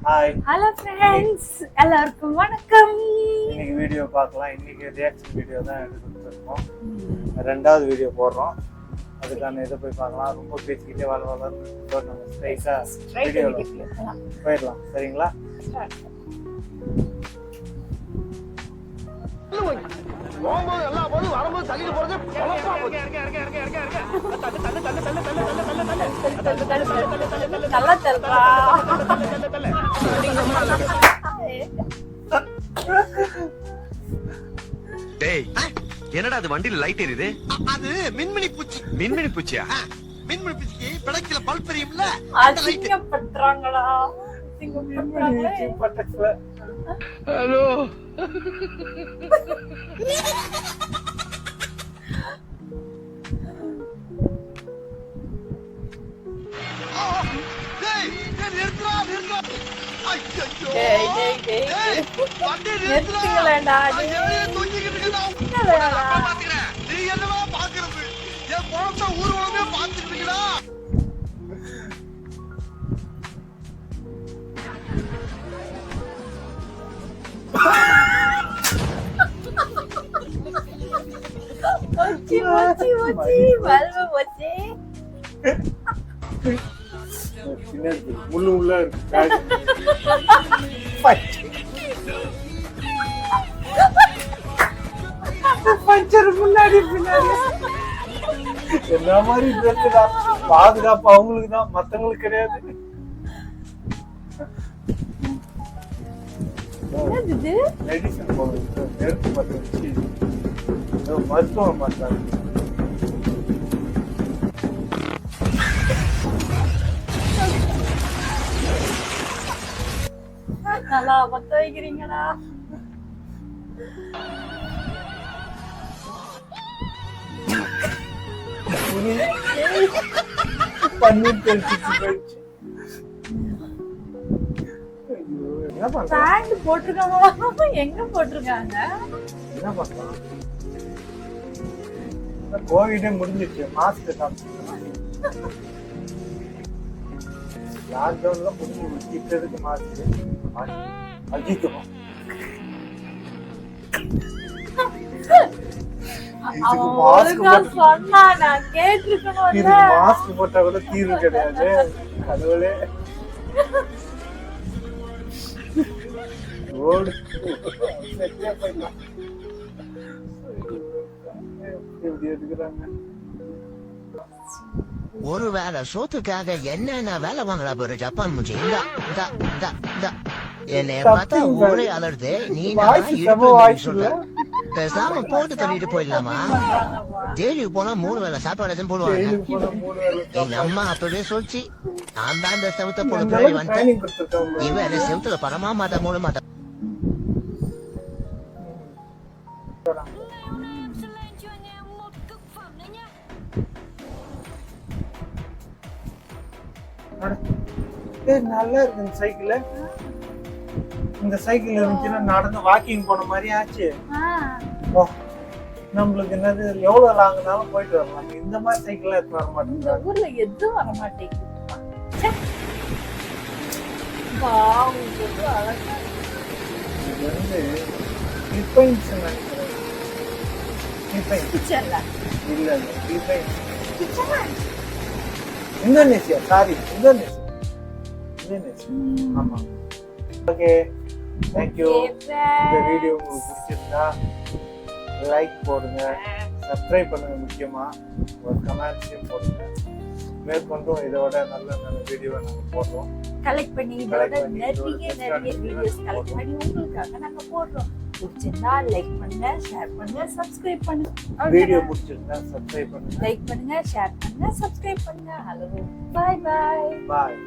Hi hello friends, எல்லாருக்கும் வணக்கம். இன்னைக்கு வீடியோ பார்க்கலாம். இன்னைக்கு ரியாக்ஷன் வீடியோ தான் எடுத்துருக்கோம். ரெண்டாவது வீடியோ போடுறோம். அதுக்கான இதை போய் பார்க்கலாம். ரொம்ப பேசிக்கிட்டே வளர்ந்து நம்ம ஸ்ட்ரைட்டாக வீடியோவில் போயிடலாம். சரிங்களா? நல்லா தல்றா. டேய், என்னடா அது வண்டியில லைட் எரியுது? அது மின்மினி பூச்சி. மின்மினி பூச்சியா? மின்மினி பூச்சிக்கு பிடக்கில பல்ப் எரியும்ல. அசிங்கப்படுறாங்களா? ஹலோ, டேய், நிறுத்துடா, நிறுத்துடா. ஐயோ. டேய் டேய் டேய், வண்டி நிறுத்துங்களேடா. தொங்கிக்கிட்டு இருக்கடா. பாத்துக்கறேன். நீ என்னடா பாக்குறது? என் பொழப்ப ஊர்வலமே பாத்துக்கிட்டு இருக்கடா. மச்சி மச்சி மச்சி வல்வ மச்சி. முள்ளு முள்ளா இருக்கு. பஞ்சர் முன்னாடி பின்னாடி என்ன மாதிரி ட்ரெஸ்டா? பாதுகாப்பு அவங்களுக்கு தான், மத்தவங்களுக்கு கிடையாது. என்னது? மெடிசன் போடுறது நெருப்பு பற்ற வச்சு மருத்துவம் பண்றாங்க. நல்லா பத்த வைக்கிறீங்களா? பன்னீர் தெளிச்சு போயிடுச்சு. என்ன பண்றாங்க? பேண்ட் போட்டிருக்காங்களா? எங்க போட்டிருக்காங்க? என்ன பண்றாங்க? கோவிடே முடிஞ்சிருச்சு. மாஸ்க் லாக்டவுன்ல முடிஞ்சு இப்ப எதுக்கு மாஸ்க்? அஜித்துமா சொன்னா நான் கேட்டிருக்கணும். இது மாஸ்க் போட்டா கூட தீர்வு கிடையாது. கடவுளே. ரோடு எப்படி எடுக்கிறாங்க? ஒரு வேலை சோத்துக்காக என்னென்ன வேலை வாங்கலாம் பாரு ஜப்பான் மூஞ்சி. என்னைய பார்த்தா ஊரே அலருது. நீ சொல்ற பேசாம போட்டு தள்ளிட்டு போயிடலாமா? ஜெயிலுக்கு போனா 3 வேலை சாப்பாடு போடுவாங்க. எங்க அம்மா அப்பவே சொல்லிச்சு, நான் தான் இந்த செவத்த போட போய் வந்துட்டேன். இவன் செவத்துல படமா மாட்டா மூட மாட்டா. நல்லா இருக்கு இந்த சைக்கிள். இந்த சைக்கிள் இருந்துச்சுன்னா நடந்து வாக்கிங் போன மாதிரி ஆச்சு. நம்மளுக்கு என்னது எவ்வளவு லாங்னாலும் போயிட்டு வரலாம். இந்த மாதிரி சைக்கிள் எடுத்து வர மாட்டேன். இந்த ஊர்ல எதுவும் வர மாட்டேங்குது. இது வந்து பிலிப்பைன்ஸ் நினைக்கிறேன். இல்ல பிலிப்பைன்ஸ், இந்தோனேசியா. Sorry, Indonesia. ஆமா. Okay, thank you. இந்த வீடியோ உங்களுக்கு பிடிச்சிருந்தா லைக் போடுங்க, சப்ஸ்கிரைப் பண்ணுங்க, முக்கியமா ஒரு கமெண்ட்ஸையும் போடுங்க. மேற்கொண்டும் இதோட நல்ல நல்ல வீடியோவை நாங்கள் போடுறோம். கலெக்ட் பண்ணி இதோட நிறைய வீடியோஸ் கலெக்ட் பண்ணி உங்களுக்காக நாங்க போடுறோம். பிடிச்சிருந்தா லைக் பண்ணுங்க, ஷேர் பண்ணுங்க, சப்ஸ்கிரைப் பண்ணுங்க. வீடியோ பிடிச்சிருந்தா சப்ஸ்கிரைப் பண்ணுங்க, லைக் பண்ணுங்க, ஷேர் பண்ணுங்க, சப்ஸ்கிரைப் பண்ணுங்க. Hello, bye bye. பாய்.